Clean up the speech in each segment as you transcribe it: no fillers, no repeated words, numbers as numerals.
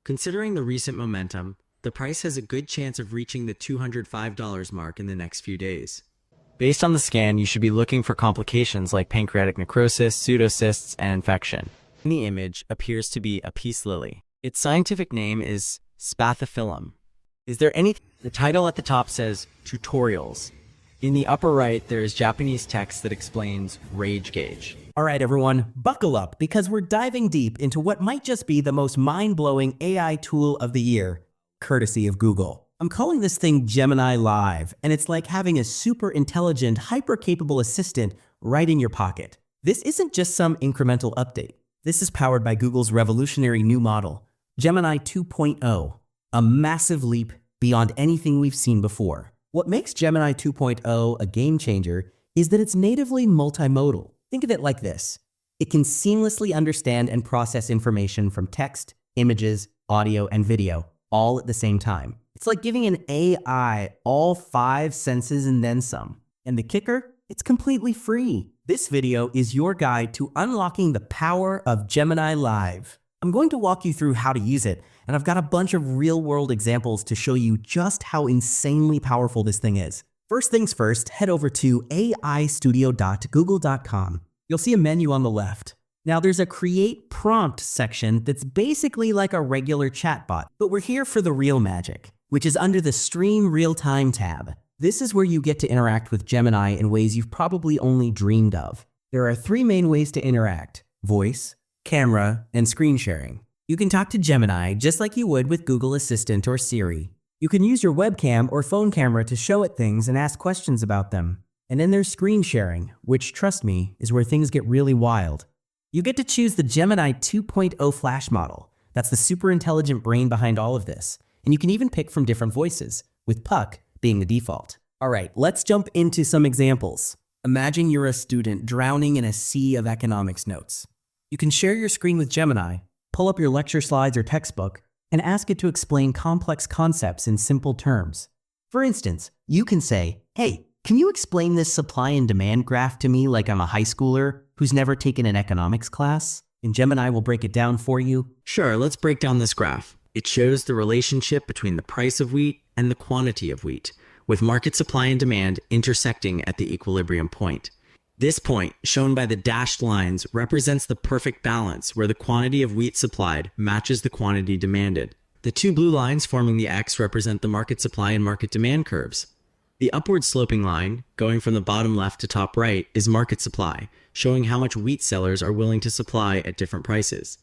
Considering the recent momentum, the price has a good chance of reaching the $205 mark in the next few days. Based on the scan, you should be looking for complications like pancreatic necrosis, pseudocysts, and infection. In the image appears to be a peace lily. Its scientific name is Spathiphyllum. Is there anything? The title at the top says Tutorials. In the upper right, there is Japanese text that explains rage gauge. All right, everyone, buckle up because we're diving deep into what might just be the most mind-blowing AI tool of the year, courtesy of Google. I'm calling this thing Gemini Live, and it's like having a super intelligent, hyper-capable assistant right in your pocket. This isn't just some incremental update. This is powered by Google's revolutionary new model, Gemini 2.0, a massive leap beyond anything we've seen before. What makes Gemini 2.0 a game changer is that it's natively multimodal. Think of it like this. It can seamlessly understand and process information from text, images, audio, and video, all at the same time. It's like giving an AI all 5 senses and then some. And the kicker? It's completely free. This video is your guide to unlocking the power of Gemini Live. I'm going to walk you through how to use it, and I've got a bunch of real-world examples to show you just how insanely powerful this thing is. First things first, head over to aistudio.google.com. You'll see a menu on the left. Now there's a Create Prompt section that's basically like a regular chatbot, but we're here for the real magic, which is under the Stream Real-Time tab. This is where you get to interact with Gemini in ways you've probably only dreamed of. There are 3 main ways to interact: voice, camera, and screen sharing. You can talk to Gemini just like you would with Google Assistant or Siri. You can use your webcam or phone camera to show it things and ask questions about them. And then there's screen sharing, which, trust me, is where things get really wild. You get to choose the Gemini 2.0 Flash model. That's the super intelligent brain behind all of this. And you can even pick from different voices, with Puck being the default. All right, let's jump into some examples. Imagine you're a student drowning in a sea of economics notes. You can share your screen with Gemini, pull up your lecture slides or textbook, and ask it to explain complex concepts in simple terms. For instance, you can say, "Hey, can you explain this supply and demand graph to me like I'm a high schooler who's never taken an economics class?" And Gemini will break it down for you. Sure, let's break down this graph. It shows the relationship between the price of wheat and the quantity of wheat, with market supply and demand intersecting at the equilibrium point. This point, shown by the dashed lines, represents the perfect balance where the quantity of wheat supplied matches the quantity demanded. The 2 blue lines forming the X represent the market supply and market demand curves. The upward sloping line, going from the bottom left to top right, is market supply, showing how much wheat sellers are willing to supply at different prices.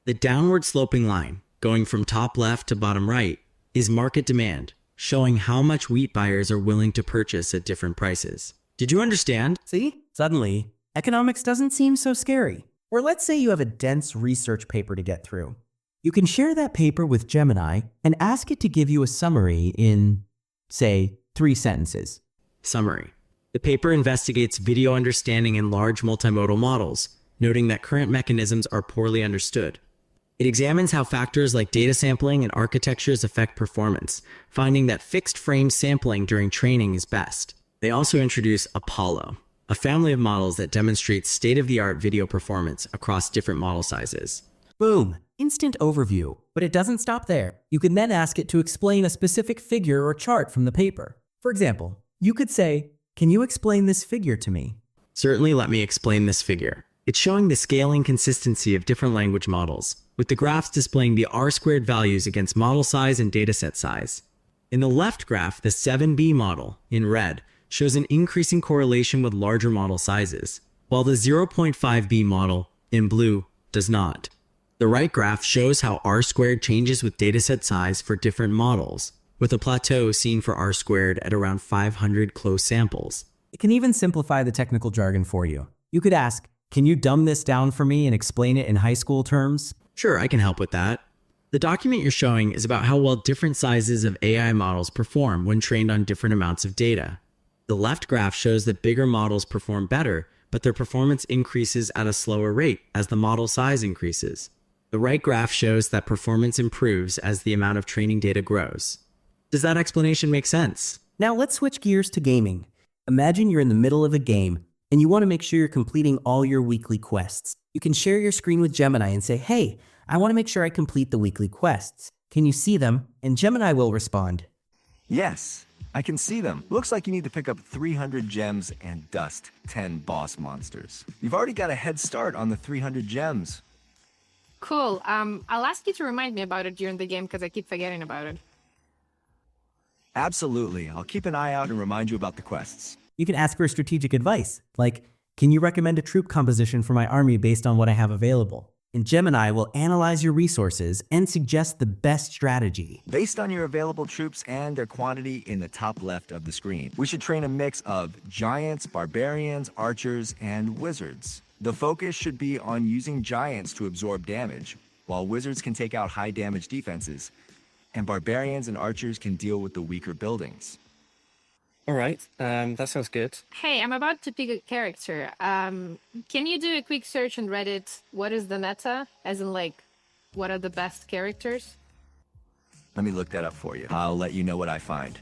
The downward sloping line, going from top left to bottom right, is market demand, showing how much wheat buyers are willing to purchase at different prices. Did you understand? See? Suddenly, economics doesn't seem so scary. Or let's say you have a dense research paper to get through. You can share that paper with Gemini and ask it to give you a summary in, say, 3 sentences. Summary. The paper investigates video understanding in large multimodal models, noting that current mechanisms are poorly understood. It examines how factors like data sampling and architectures affect performance, finding that fixed frame sampling during training is best. They also introduce Apollo, a family of models that demonstrates state-of-the-art video performance across different model sizes. Boom! Instant overview. But it doesn't stop there. You can then ask it to explain a specific figure or chart from the paper. For example, you could say, "Can you explain this figure to me?" Certainly, let me explain this figure. It's showing the scaling consistency of different language models, with the graphs displaying the R-squared values against model size and dataset size. In the left graph, the 7B model, in red, shows an increasing correlation with larger model sizes, while the 0.5B model, in blue, does not. The right graph shows how R-squared changes with dataset size for different models, with a plateau seen for R-squared at around 500 close samples. It can even simplify the technical jargon for you. You could ask, "Can you dumb this down for me and explain it in high school terms?" Sure, I can help with that. The document you're showing is about how well different sizes of AI models perform when trained on different amounts of data. The left graph shows that bigger models perform better, but their performance increases at a slower rate as the model size increases. The right graph shows that performance improves as the amount of training data grows. Does that explanation make sense? Now let's switch gears to gaming. Imagine you're in the middle of a game and you want to make sure you're completing all your weekly quests. You can share your screen with Gemini and say, "Hey, I want to make sure I complete the weekly quests. Can you see them? And Gemini will respond. Yes, I can see them. Looks like you need to pick up 300 gems and dust 10 boss monsters. You've already got a head start on the 300 gems. Cool. I'll ask you to remind me about it during the game because I keep forgetting about it. Absolutely. I'll keep an eye out and remind you about the quests. You can ask for strategic advice, like, can you recommend a troop composition for my army based on what I have available? And Gemini will analyze your resources and suggest the best strategy. Based on your available troops and their quantity in the top left of the screen, we should train a mix of giants, barbarians, archers, and wizards. The focus should be on using giants to absorb damage, while wizards can take out high damage defenses, and barbarians and archers can deal with the weaker buildings. All right, that sounds good. Hey, I'm about to pick a character. Can you do a quick search on Reddit? What is the meta? As in, like, what are the best characters? Let me look that up for you. I'll let you know what I find.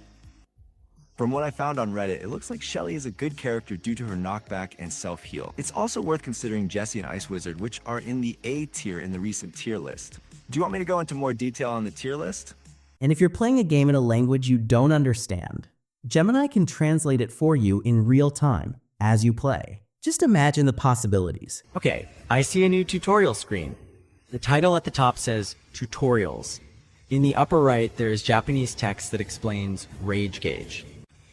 From what I found on Reddit, it looks like Shelly is a good character due to her knockback and self-heal. It's also worth considering Jessie and Ice Wizard, which are in the A tier in the recent tier list. Do you want me to go into more detail on the tier list? And if you're playing a game in a language you don't understand, Gemini can translate it for you in real time as you play. Just imagine the possibilities. Okay, I see a new tutorial screen. The title at the top says Tutorials. In the upper right, there is Japanese text that explains Rage Gauge.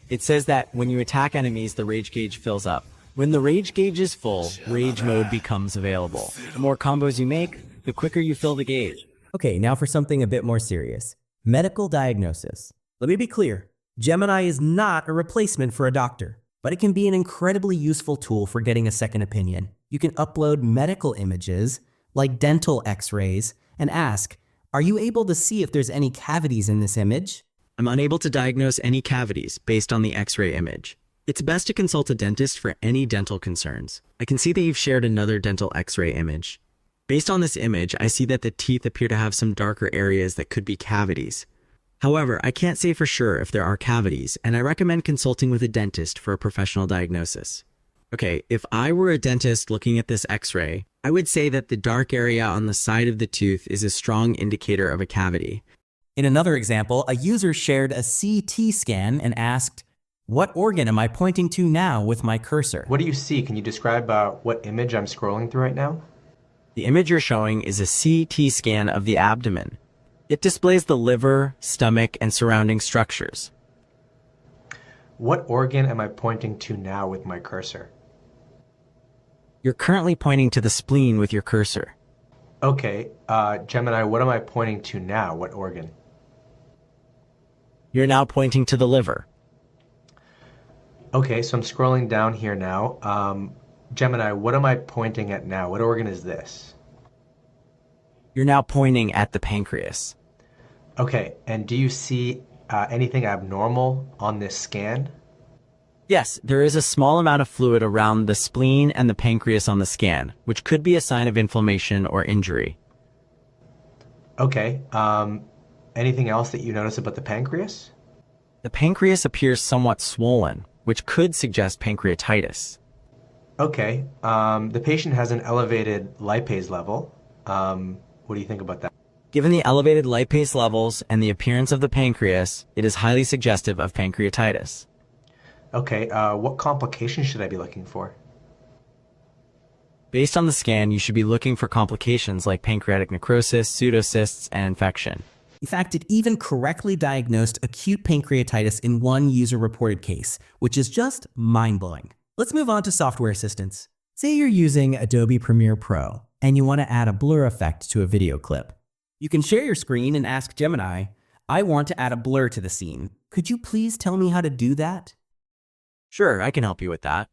It says that when you attack enemies, the Rage Gauge fills up. When the Rage Gauge is full, Rage Mode becomes available. The more combos you make, the quicker you fill the gauge. Okay, now for something a bit more serious. Medical diagnosis. Let me be clear. Gemini is not a replacement for a doctor, but it can be an incredibly useful tool for getting a second opinion. You can upload medical images, like dental x-rays, and ask, are you able to see if there's any cavities in this image? I'm unable to diagnose any cavities based on the X-ray image. It's best to consult a dentist for any dental concerns. I can see that you've shared another dental X-ray image. Based on this image, I see that the teeth appear to have some darker areas that could be cavities. However, I can't say for sure if there are cavities, and I recommend consulting with a dentist for a professional diagnosis. Okay, if I were a dentist looking at this X-ray, I would say that the dark area on the side of the tooth is a strong indicator of a cavity. In another example, a user shared a CT scan and asked, what organ am I pointing to now with my cursor? What do you see? Can you describe what image I'm scrolling through right now? The image you're showing is a CT scan of the abdomen. It displays the liver, stomach, and surrounding structures. What organ am I pointing to now with my cursor? You're currently pointing to the spleen with your cursor. Okay, Gemini, what am I pointing to now? What organ? You're now pointing to the liver. Okay, so I'm scrolling down here now. Gemini, what am I pointing at now? What organ is this? You're now pointing at the pancreas. Okay, and do you see anything abnormal on this scan? Yes, there is a small amount of fluid around the spleen and the pancreas on the scan, which could be a sign of inflammation or injury. Okay, anything else that you notice about the pancreas? The pancreas appears somewhat swollen, which could suggest pancreatitis. Okay, the patient has an elevated lipase level. What do you think about that? Given the elevated lipase levels and the appearance of the pancreas, it is highly suggestive of pancreatitis. Okay, what complications should I be looking for? Based on the scan, you should be looking for complications like pancreatic necrosis, pseudocysts, and infection. In fact, it even correctly diagnosed acute pancreatitis in one user-reported case, which is just mind-blowing. Let's move on to software assistants. Say you're using Adobe Premiere Pro, and you want to add a blur effect to a video clip. You can share your screen and ask Gemini, I want to add a blur to the scene. Could you please tell me how to do that? Sure, I can help you with that.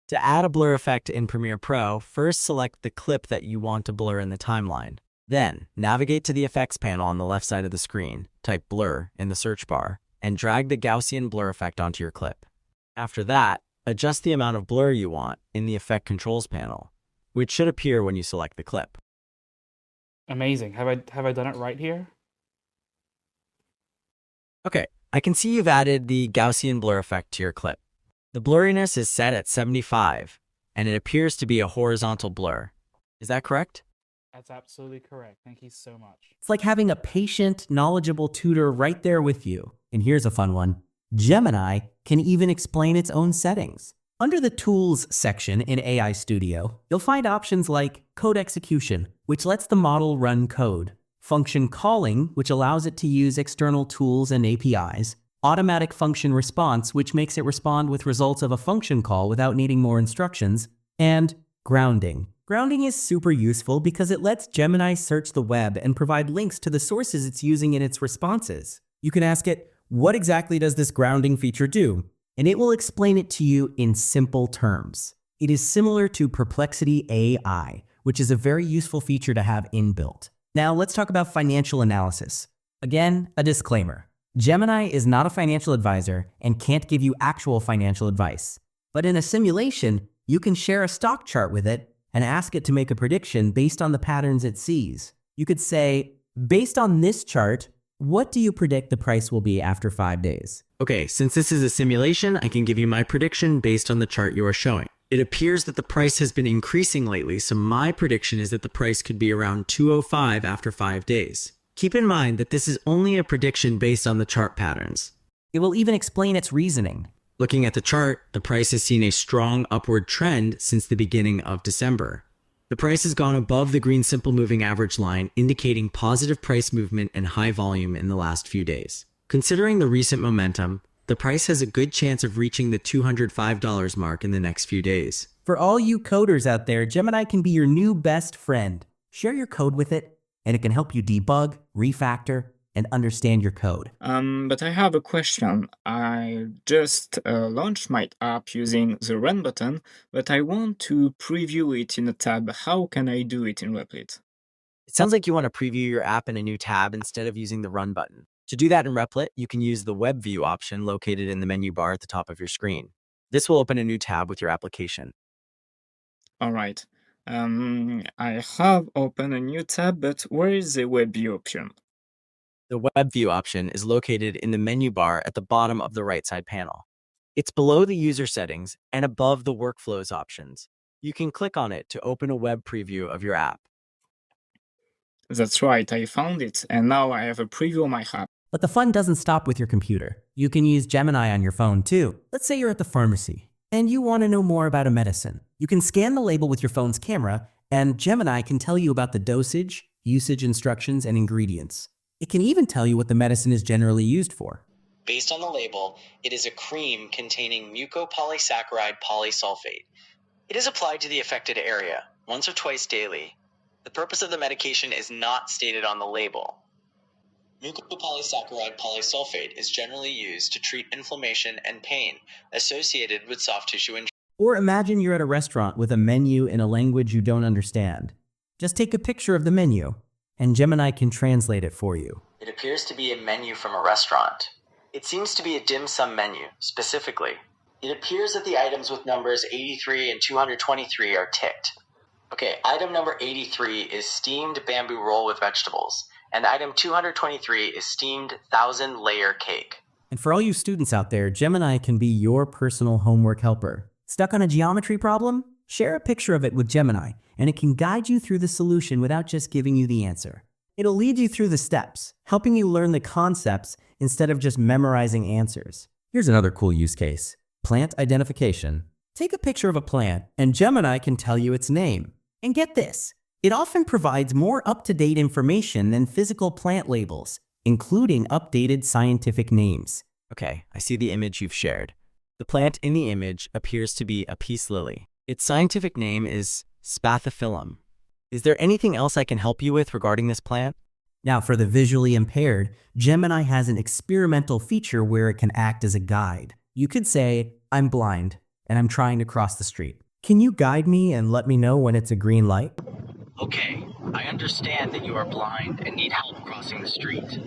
To add a blur effect in Premiere Pro, first select the clip that you want to blur in the timeline. Then, navigate to the effects panel on the left side of the screen, type blur in the search bar, and drag the Gaussian blur effect onto your clip. After that, adjust the amount of blur you want in the Effect Controls panel, which should appear when you select the clip. Amazing. Have I done it right here? Okay, I can see you've added the Gaussian blur effect to your clip. The blurriness is set at 75, and it appears to be a horizontal blur. Is that correct? That's absolutely correct. Thank you so much. It's like having a patient, knowledgeable tutor right there with you. And here's a fun one. Gemini can even explain its own settings. Under the Tools section in AI Studio, you'll find options like Code Execution, which lets the model run code, Function Calling, which allows it to use external tools and APIs, Automatic Function Response, which makes it respond with results of a function call without needing more instructions, and Grounding. Grounding is super useful because it lets Gemini search the web and provide links to the sources it's using in its responses. You can ask it, what exactly does this grounding feature do? And it will explain it to you in simple terms. It is similar to Perplexity AI, which is a very useful feature to have inbuilt. Now let's talk about financial analysis. Again, a disclaimer. Gemini is not a financial advisor and can't give you actual financial advice. But in a simulation, you can share a stock chart with it and ask it to make a prediction based on the patterns it sees. You could say, based on this chart, what do you predict the price will be after 5 days? Okay, since this is a simulation, I can give you my prediction based on the chart you are showing. It appears that the price has been increasing lately, so my prediction is that the price could be around 205 after 5 days. Keep in mind that this is only a prediction based on the chart patterns. It will even explain its reasoning. Looking at the chart, the price has seen a strong upward trend since the beginning of December. The price has gone above the green simple moving average line, indicating positive price movement and high volume in the last few days. Considering the recent momentum, the price has a good chance of reaching the $205 mark in the next few days. For all you coders out there, Gemini can be your new best friend. Share your code with it, and it can help you debug, refactor, and understand your code. But I have a question. I just launched my app using the Run button, but I want to preview it in a tab. How can I do it in Replit? It sounds like you want to preview your app in a new tab instead of using the Run button. To do that in Replit, you can use the Web View option located in the menu bar at the top of your screen. This will open a new tab with your application. All right. I have opened a new tab, but where is the Web View option? The Web View option is located in the menu bar at the bottom of the right side panel. It's below the user settings and above the workflows options. You can click on it to open a web preview of your app. That's right, I found it, and now I have a preview of my app. But the fun doesn't stop with your computer. You can use Gemini on your phone too. Let's say you're at the pharmacy and you want to know more about a medicine. You can scan the label with your phone's camera, and Gemini can tell you about the dosage, usage instructions, and ingredients. It can even tell you what the medicine is generally used for. Based on the label, it is a cream containing mucopolysaccharide polysulfate. It is applied to the affected area once or twice daily. The purpose of the medication is not stated on the label. Mucopolysaccharide polysulfate is generally used to treat inflammation and pain associated with soft tissue injury. Or imagine you're at a restaurant with a menu in a language you don't understand. Just take a picture of the menu, and Gemini can translate it for you. It appears to be a menu from a restaurant. It seems to be a dim sum menu, specifically. It appears that the items with numbers 83 and 223 are ticked. Okay, item number 83 is steamed bamboo roll with vegetables, and item 223 is steamed 1,000-layer cake. And for all you students out there, Gemini can be your personal homework helper. Stuck on a geometry problem? Share a picture of it with Gemini, and it can guide you through the solution without just giving you the answer. It'll lead you through the steps, helping you learn the concepts instead of just memorizing answers. Here's another cool use case. Plant identification. Take a picture of a plant, and Gemini can tell you its name. And get this, it often provides more up-to-date information than physical plant labels, including updated scientific names. Okay, I see the image you've shared. The plant in the image appears to be a peace lily. Its scientific name is Spathiphyllum. Is there anything else I can help you with regarding this plant? Now, for the visually impaired, Gemini has an experimental feature where it can act as a guide. You could say, I'm blind, and I'm trying to cross the street. Can you guide me and let me know when it's a green light? Okay, I understand that you are blind and need help crossing the street.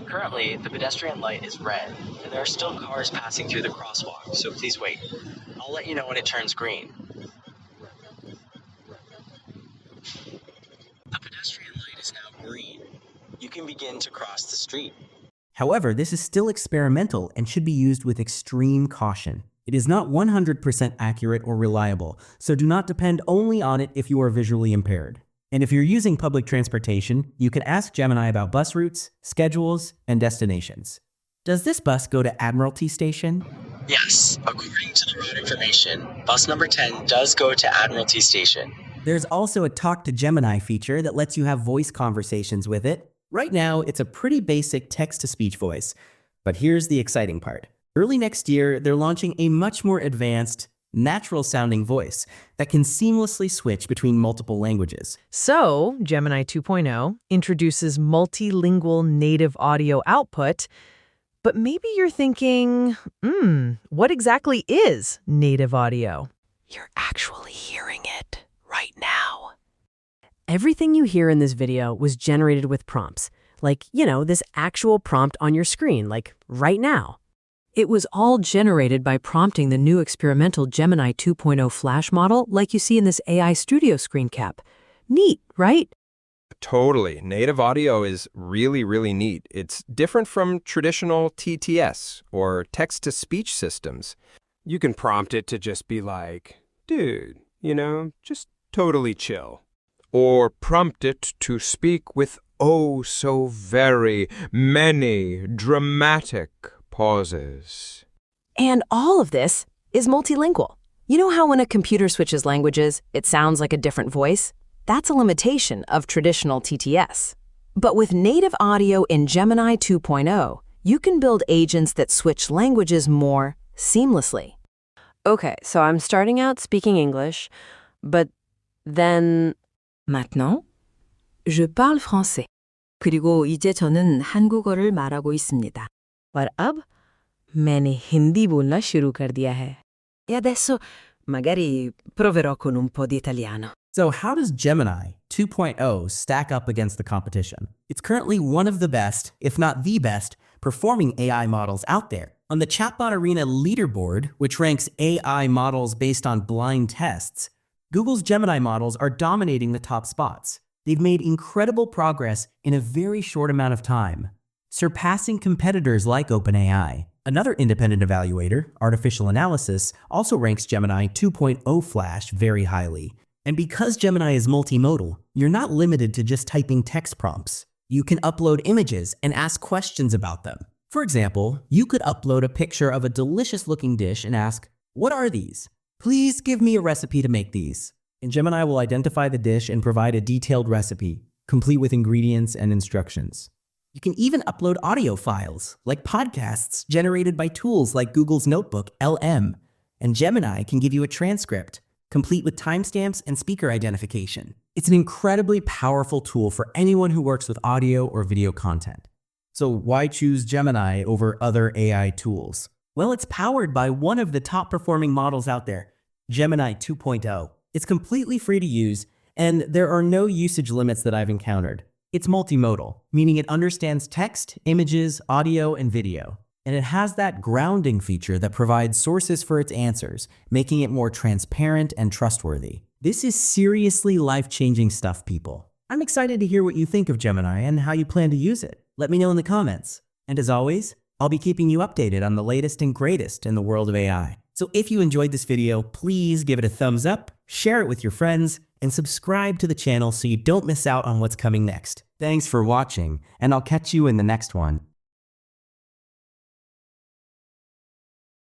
Currently, the pedestrian light is red, and there are still cars passing through the crosswalk, so please wait. I'll let you know when it turns green. The pedestrian light is now green. You can begin to cross the street. However, this is still experimental and should be used with extreme caution. It is not 100% accurate or reliable, so do not depend only on it if you are visually impaired. And if you're using public transportation, you can ask Gemini about bus routes, schedules, and destinations. Does this bus go to Admiralty Station? Yes, according to the route information, bus number 10 does go to Admiralty Station. There's also a Talk to Gemini feature that lets you have voice conversations with it. Right now, it's a pretty basic text-to-speech voice. But here's the exciting part. Early next year, they're launching a much more advanced, natural-sounding voice that can seamlessly switch between multiple languages. So, Gemini 2.0 introduces multilingual native audio output, but maybe you're thinking, what exactly is native audio? You're actually hearing it right now. Everything you hear in this video was generated with prompts, like, this actual prompt on your screen, like right now. It was all generated by prompting the new experimental Gemini 2.0 Flash model like you see in this AI Studio screen cap. Neat, right? Totally. Native audio is really, really neat. It's different from traditional TTS or text-to-speech systems. You can prompt it to just be like, dude, just totally chill. Or prompt it to speak with oh so very many dramatic pauses. And all of this is multilingual. You know how when a computer switches languages, it sounds like a different voice? That's a limitation of traditional TTS. But with native audio in Gemini 2.0, you can build agents that switch languages more seamlessly. Okay, so I'm starting out speaking English, but then... Maintenant, je parle français. 그리고 이제 저는 한국어를 말하고 있습니다. और अब मैंने हिंदी बोलना शुरू कर दिया है. E adesso magari proverò con un po' di italiano. So how does Gemini 2.0 stack up against the competition? It's currently one of the best, if not the best, performing AI models out there. On the Chatbot Arena leaderboard, which ranks AI models based on blind tests, Google's Gemini models are dominating the top spots. They've made incredible progress in a very short amount of time, surpassing competitors like OpenAI. Another independent evaluator, Artificial Analysis, also ranks Gemini 2.0 Flash very highly. And because Gemini is multimodal, you're not limited to just typing text prompts. You can upload images and ask questions about them. For example, you could upload a picture of a delicious-looking dish and ask, "What are these? Please give me a recipe to make these." And Gemini will identify the dish and provide a detailed recipe, complete with ingredients and instructions. You can even upload audio files, like podcasts generated by tools like Google's Notebook, LM. And Gemini can give you a transcript, complete with timestamps and speaker identification. It's an incredibly powerful tool for anyone who works with audio or video content. So why choose Gemini over other AI tools? Well, it's powered by one of the top performing models out there, Gemini 2.0. It's completely free to use, and there are no usage limits that I've encountered. It's multimodal, meaning it understands text, images, audio, and video. And it has that grounding feature that provides sources for its answers, making it more transparent and trustworthy. This is seriously life-changing stuff, people. I'm excited to hear what you think of Gemini and how you plan to use it. Let me know in the comments. And as always, I'll be keeping you updated on the latest and greatest in the world of AI. So if you enjoyed this video, please give it a thumbs up, share it with your friends, and subscribe to the channel so you don't miss out on what's coming next. Thanks for watching, and I'll catch you in the next one.